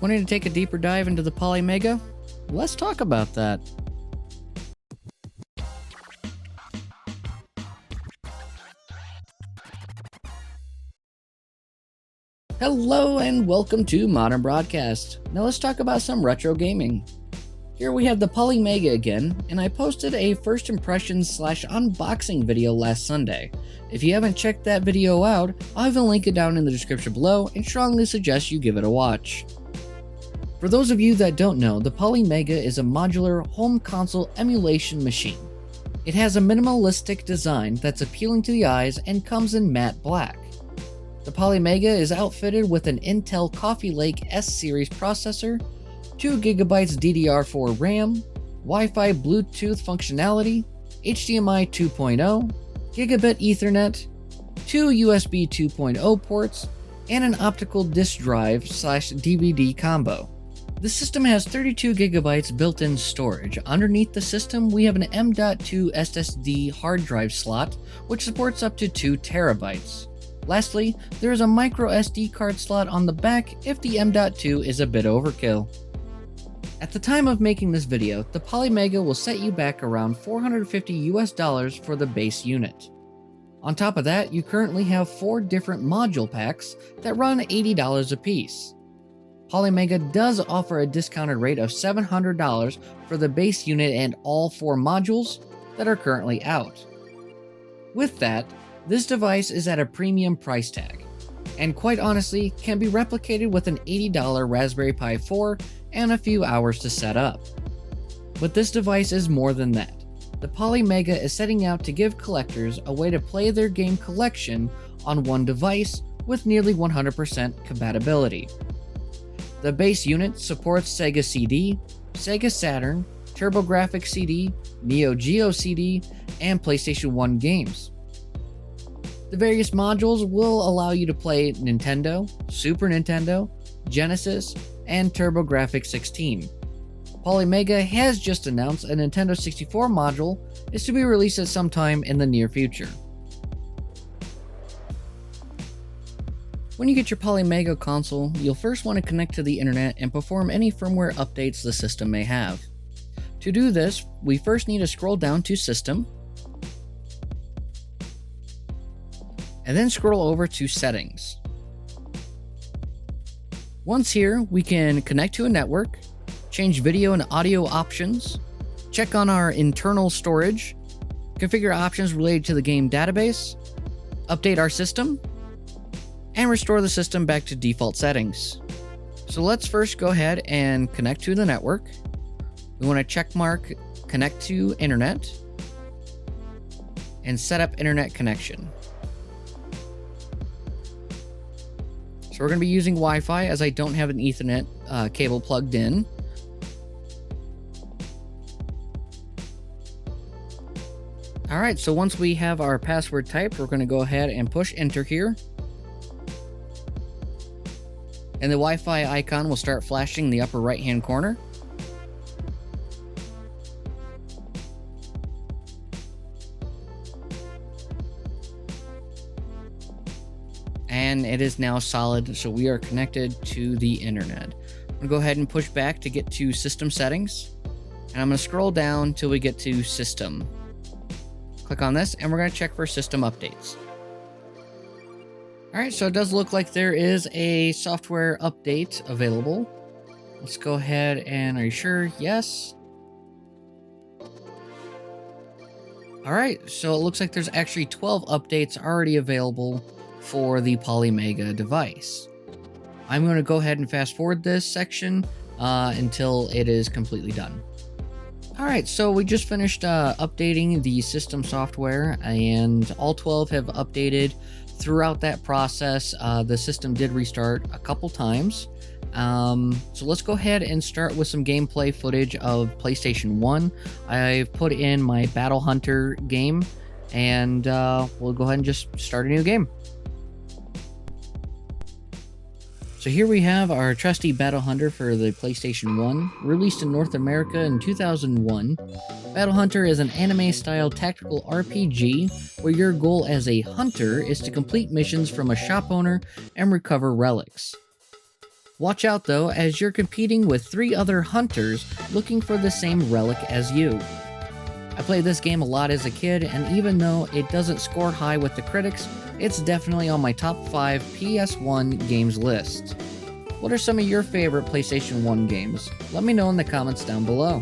Wanting to take a deeper dive into the POLYMEGA? Let's talk about that. Hello and welcome to Modern Broadcast. Now let's talk about some retro gaming. Here we have the POLYMEGA again, and I posted a first impressions / unboxing video last Sunday. If you haven't checked that video out, I'll have a link it down in the description below and strongly suggest you give it a watch. For those of you that don't know, the POLYMEGA is a modular home console emulation machine. It has a minimalistic design that's appealing to the eyes and comes in matte black. The POLYMEGA is outfitted with an Intel Coffee Lake S-Series processor, 2GB DDR4 RAM, Wi-Fi Bluetooth functionality, HDMI 2.0, Gigabit Ethernet, 2 USB 2.0 ports, and an optical disk drive / DVD combo. The system has 32GB built-in storage. Underneath the system, we have an M.2 SSD hard drive slot, which supports up to 2 TB. Lastly, there is a micro SD card slot on the back if the M.2 is a bit overkill. At the time of making this video, the POLYMEGA will set you back around $450 for the base unit. On top of that, you currently have 4 different module packs that run $80 a piece. POLYMEGA does offer a discounted rate of $700 for the base unit and all 4 modules that are currently out. With that, this device is at a premium price tag, and quite honestly can be replicated with an $80 Raspberry Pi 4 and a few hours to set up. But this device is more than that. The POLYMEGA is setting out to give collectors a way to play their game collection on one device with nearly 100% compatibility. The base unit supports Sega CD, Sega Saturn, TurboGrafx CD, Neo Geo CD, and PlayStation 1 games. The various modules will allow you to play Nintendo, Super Nintendo, Genesis, and TurboGrafx 16. POLYMEGA has just announced a Nintendo 64 module is to be released at some time in the near future. When you get your POLYMEGA console, you'll first want to connect to the internet and perform any firmware updates the system may have. To do this, we first need to scroll down to System, and then scroll over to Settings. Once here, we can connect to a network, change video and audio options, check on our internal storage, configure options related to the game database, update our system, and restore the system back to default settings. So let's first go ahead and connect to the network. We want to check mark Connect to Internet and set up internet connection. So we're going to be using Wi-Fi as I don't have an Ethernet cable plugged in. Alright, so once we have our password typed, we're going to go ahead and push enter here. And the Wi-Fi icon will start flashing in the upper right hand corner. And it is now solid, so we are connected to the internet. I'm going to go ahead and push back to get to system settings, and I'm going to scroll down till we get to system. Click on this, and we're going to check for system updates. Alright, so it does look like there is a software update available. Let's go ahead and, are you sure? Yes. Alright, so it looks like there's actually 12 updates already available for the POLYMEGA device. I'm going to go ahead and fast forward this section until it is completely done. Alright, so we just finished updating the system software, and all 12 have updated. Throughout that process, the system did restart a couple times. So let's go ahead and start with some gameplay footage of PlayStation 1. I've put in my Battle Hunter game, and we'll go ahead and just start a new game. So here we have our trusty Battle Hunter for the PlayStation 1, released in North America in 2001. Battle Hunter is an anime-style tactical RPG where your goal as a hunter is to complete missions from a shop owner and recover relics. Watch out though, as you're competing with 3 other hunters looking for the same relic as you. I played this game a lot as a kid, and even though it doesn't score high with the critics, it's definitely on my top 5 PS1 games list. What are some of your favorite PlayStation 1 games? Let me know in the comments down below.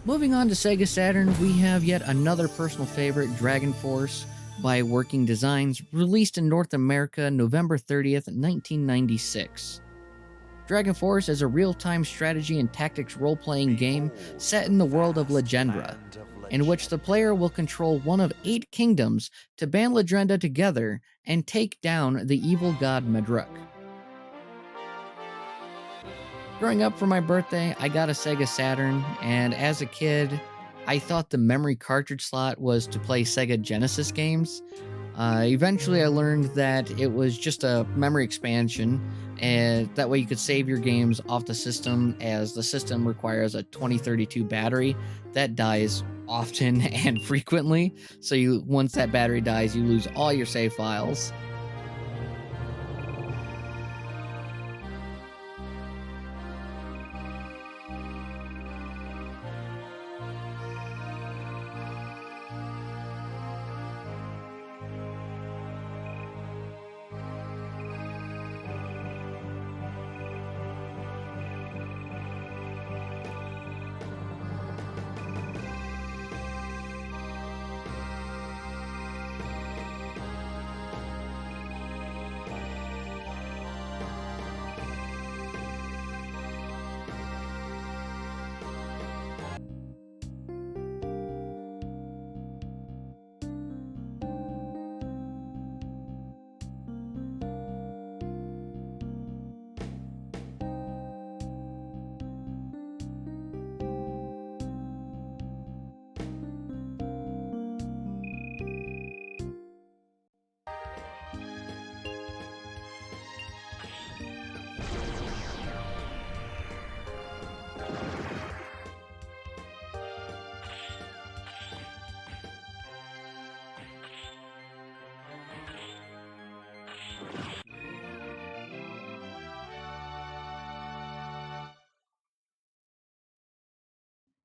Moving on to Sega Saturn, we have yet another personal favorite, Dragon Force by Working Designs, released in North America November 30th, 1996. Dragon Force is a real-time strategy and tactics role-playing game set in the world of Legendra, in which the player will control one of 8 kingdoms to band Legendra together and take down the evil god Madruk. Growing up for my birthday, I got a Sega Saturn, and as a kid, I thought the memory cartridge slot was to play Sega Genesis games. Eventually, I learned that it was just a memory expansion, and that way you could save your games off the system, as the system requires a 2032 battery that dies often and frequently. So once that battery dies, you lose all your save files.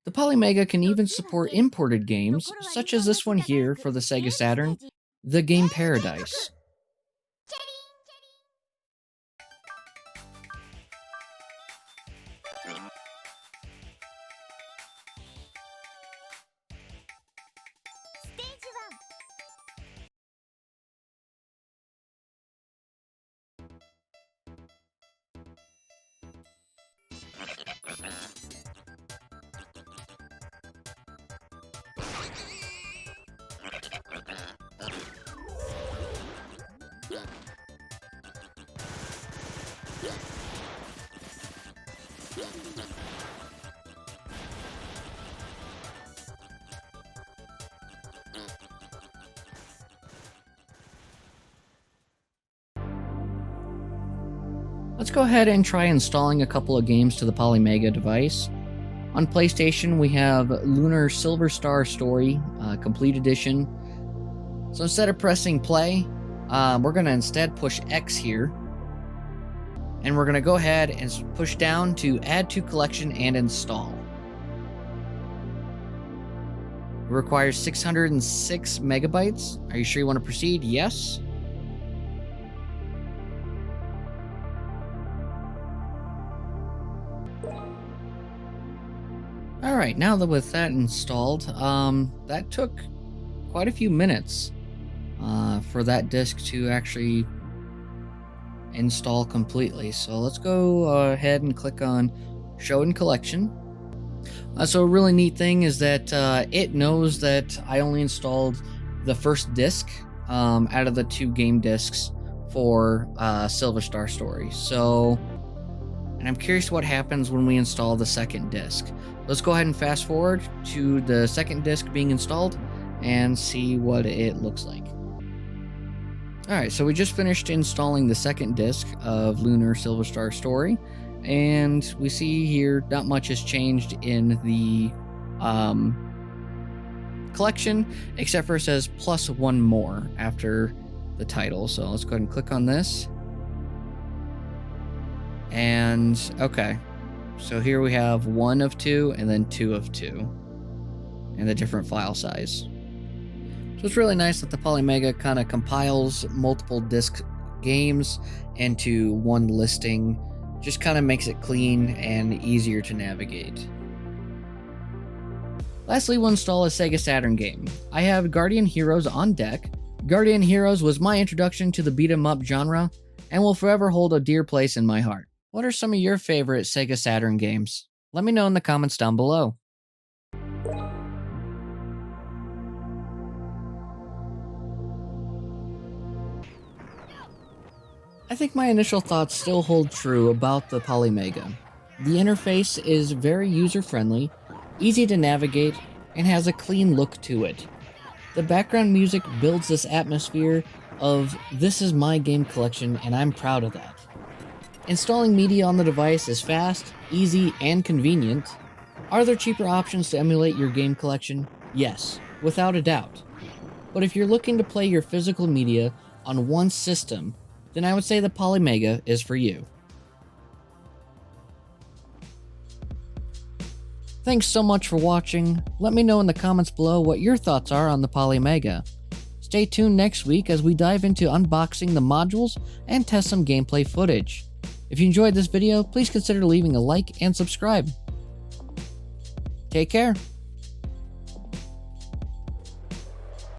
The PolyMega can even support imported games, such as this one here for the Sega Saturn, the game Paradise. Let's go ahead and try installing a couple of games to the PolyMega device. On PlayStation, we have Lunar Silver Star Story, Complete Edition. So instead of pressing play, we're going to instead push X here. And we're going to go ahead and push down to add to collection and install. It requires 606 megabytes. Are you sure you want to proceed? Yes. Alright, now that with that installed, that took quite a few minutes for that disk to actually install completely. So let's go ahead and click on Show in Collection. So a really neat thing is that it knows that I only installed the first disk out of the 2 game disks for Silver Star Story. So and I'm curious what happens when we install the second disk. Let's go ahead and fast forward to the second disk being installed and see what it looks like. Alright, so we just finished installing the second disc of Lunar Silver Star Story, and we see here not much has changed in the collection, except for it says plus one more after the title. So let's go ahead and click on this. And okay, so here we have 1 of 2 and then 2 of 2, and the different file size. So it's really nice that the POLYMEGA kind of compiles multiple disc games into one listing. Just kind of makes it clean and easier to navigate. Lastly, we'll install a Sega Saturn game. I have Guardian Heroes on deck. Guardian Heroes was my introduction to the beat-em-up genre and will forever hold a dear place in my heart. What are some of your favorite Sega Saturn games? Let me know in the comments down below. I think my initial thoughts still hold true about the POLYMEGA. The interface is very user-friendly, easy to navigate, and has a clean look to it. The background music builds this atmosphere of this is my game collection and I'm proud of that. Installing media on the device is fast, easy, and convenient. Are there cheaper options to emulate your game collection? Yes, without a doubt. But if you're looking to play your physical media on one system, then I would say the POLYMEGA is for you. Thanks so much for watching. Let me know in the comments below what your thoughts are on the POLYMEGA. Stay tuned next week as we dive into unboxing the modules and test some gameplay footage. If you enjoyed this video, please consider leaving a like and subscribe. Take care.